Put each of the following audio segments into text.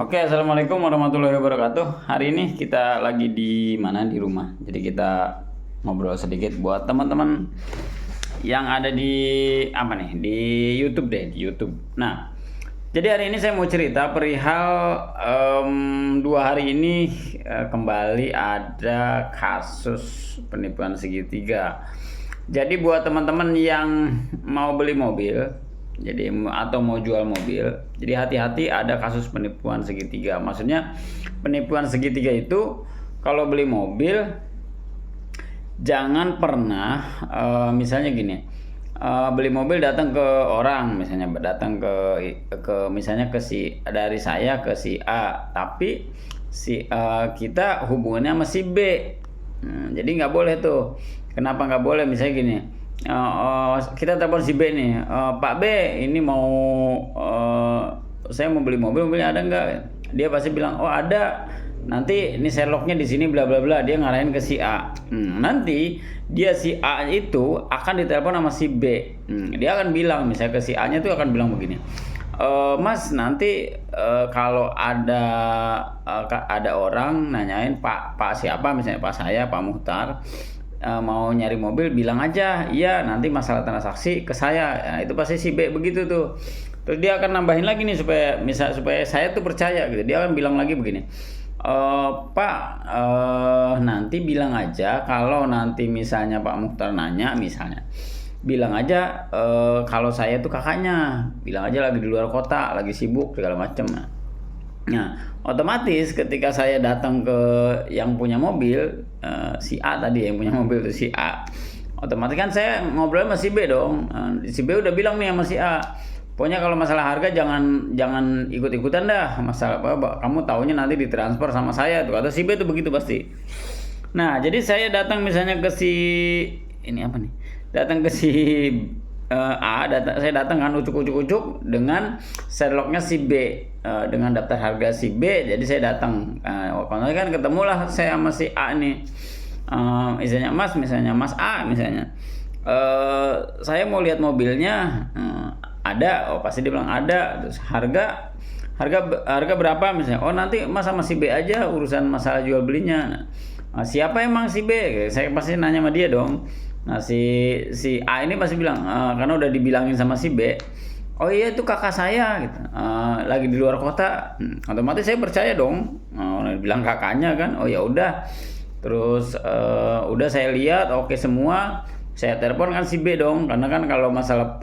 Oke, assalamualaikum warahmatullahi wabarakatuh. Hari ini kita lagi di mana? Di rumah. Jadi kita ngobrol sedikit buat teman-teman yang ada di apa nih? Di YouTube deh, di YouTube. Nah, jadi hari ini saya mau cerita perihal 2 hari ini kembali ada kasus penipuan segitiga. Jadi buat teman-teman yang mau beli mobil, jadi atau mau jual mobil, jadi hati-hati ada kasus penipuan segitiga. Maksudnya penipuan segitiga itu kalau beli mobil jangan pernah misalnya gini, beli mobil datang ke orang, misalnya datang ke misalnya ke si dari saya ke si A, tapi kita hubungannya sama si B. Jadi nggak boleh tuh. Kenapa nggak boleh? Misalnya gini, kita telepon si B nih, Pak B, ini saya mau beli mobilnya ada nggak? Dia pasti bilang, oh ada. Nanti ini Sherlocknya di sini bla bla bla. Dia ngarahin ke si A. Nanti dia si A itu akan ditelepon sama si B. Dia akan bilang, misalnya ke si A-nya tuh akan bilang begini. Mas, nanti kalau ada orang nanyain Pak siapa, misalnya Pak saya, Pak Muhtar, mau nyari mobil, bilang aja iya, nanti masalah transaksi ke saya. Nah, itu pasti si B begitu tuh. Terus dia akan nambahin lagi nih supaya saya tuh percaya gitu. Dia akan bilang lagi begini, Pak, nanti bilang aja kalau nanti misalnya Pak Muhtar nanya, misalnya bilang aja kalau saya tuh kakaknya, bilang aja lagi di luar kota, lagi sibuk segala macem. Nah, otomatis ketika saya datang ke yang punya mobil, si A tadi yang punya mobil itu si A, otomatis kan saya ngobrol sama si B dong. Si B udah bilang nih sama si A, pokoknya kalau masalah harga jangan ikut-ikutan dah. Masalah apa? Kamu taunya nanti ditransfer sama saya tuh. Atau si B tuh begitu pasti. Nah, jadi saya datang misalnya ke si ini apa nih? Datang ke si saya datang kan ucuk-ucuk dengan Sherlocknya si B, dengan daftar harga si B. Jadi saya datang, waktu kan ketemulah saya sama si A nih, misalnya Mas A misalnya, saya mau lihat mobilnya, ada. Oh pasti dia bilang ada. Terus harga berapa misalnya, oh nanti Mas sama si B aja urusan masalah jual belinya. Siapa emang si B? Saya pasti nanya sama dia dong. Nah si A ini pasti bilang, karena udah dibilangin sama si B, oh iya itu kakak saya gitu, lagi di luar kota. Otomatis saya percaya dong, bilang kakaknya kan. Oh ya udah. Terus udah saya lihat oke semua, saya telepon kan si B dong, karena kan kalau masalah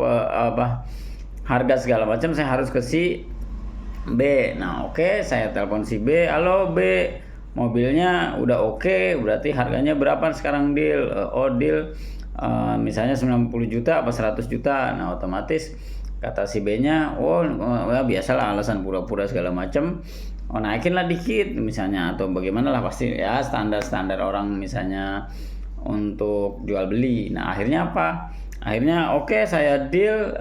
harga segala macam saya harus ke si B. Nah oke, saya telepon si B, halo B, mobilnya udah oke, berarti harganya berapa sekarang deal? Oh deal misalnya 90 juta apa 100 juta. Nah otomatis kata si B-nya, ya biasalah alasan pura-pura segala macam. Oh naikinlah dikit misalnya, atau bagaimana lah, pasti ya standar orang misalnya untuk jual beli. Nah akhirnya apa? Akhirnya oke, saya deal,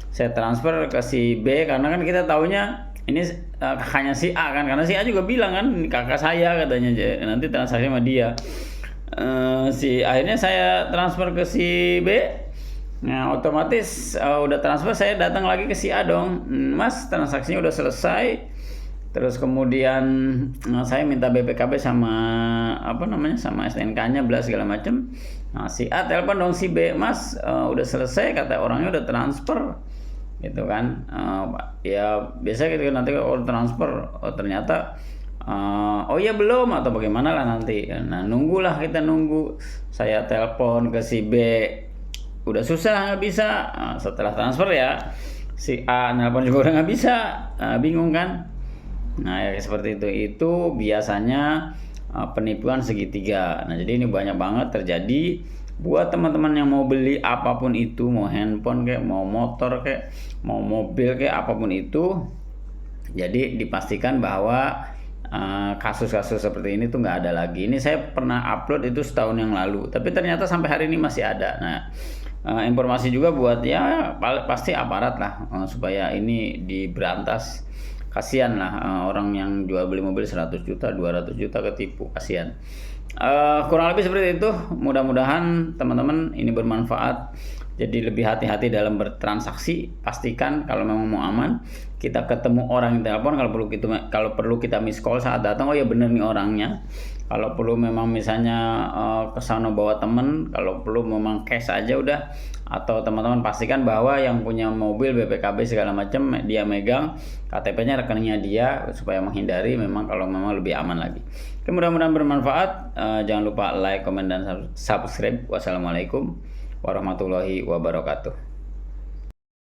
saya transfer ke si B, karena kan kita taunya ini kakaknya si A kan, karena si A juga bilang kan ini kakak saya katanya, nanti transaksi sama dia. Akhirnya saya transfer ke si B. Nah otomatis udah transfer, saya datang lagi ke si A dong, Mas transaksinya udah selesai. Terus kemudian saya minta BPKB sama sama STNK-nya bla segala macam. Nah si A telepon dong si B, Mas udah selesai, kata orangnya udah transfer gitu kan. Ya biasa gitu nanti kalau transfer, ternyata oh iya belum, atau bagaimana lah nanti. Nah nunggulah, kita nunggu. Saya telepon ke si B, udah susah nggak bisa. Setelah transfer ya si A nelpon juga udah nggak bisa. Bingung kan. Nah ya seperti itu biasanya penipuan segitiga. Nah jadi ini banyak banget terjadi. Buat teman-teman yang mau beli apapun itu, mau handphone kayak, mau motor kayak, mau mobil kayak, apapun itu, jadi dipastikan bahwa kasus-kasus seperti ini tuh nggak ada lagi. Ini saya pernah upload itu setahun yang lalu, tapi ternyata sampai hari ini masih ada. Nah informasi juga buat ya pasti aparat lah, supaya ini diberantas. Kasihan lah orang yang jual beli mobil 100 juta 200 juta ketipu, kasihan. Kurang lebih seperti itu. Mudah-mudahan teman-teman ini bermanfaat. Jadi lebih hati-hati dalam bertransaksi. Pastikan kalau memang mau aman, kita ketemu orang yang telepon, kalau perlu kita miss call saat datang, oh ya bener nih orangnya. Kalau perlu memang misalnya ke sana bawa temen, kalau perlu memang cash aja udah. Atau teman-teman pastikan bahwa yang punya mobil BPKB segala macam dia megang, KTP-nya rekeningnya dia, supaya menghindari memang kalau memang lebih aman lagi. Oke, mudah-mudahan bermanfaat. Jangan lupa like, comment, dan subscribe. Wassalamualaikum warahmatullahi wabarakatuh.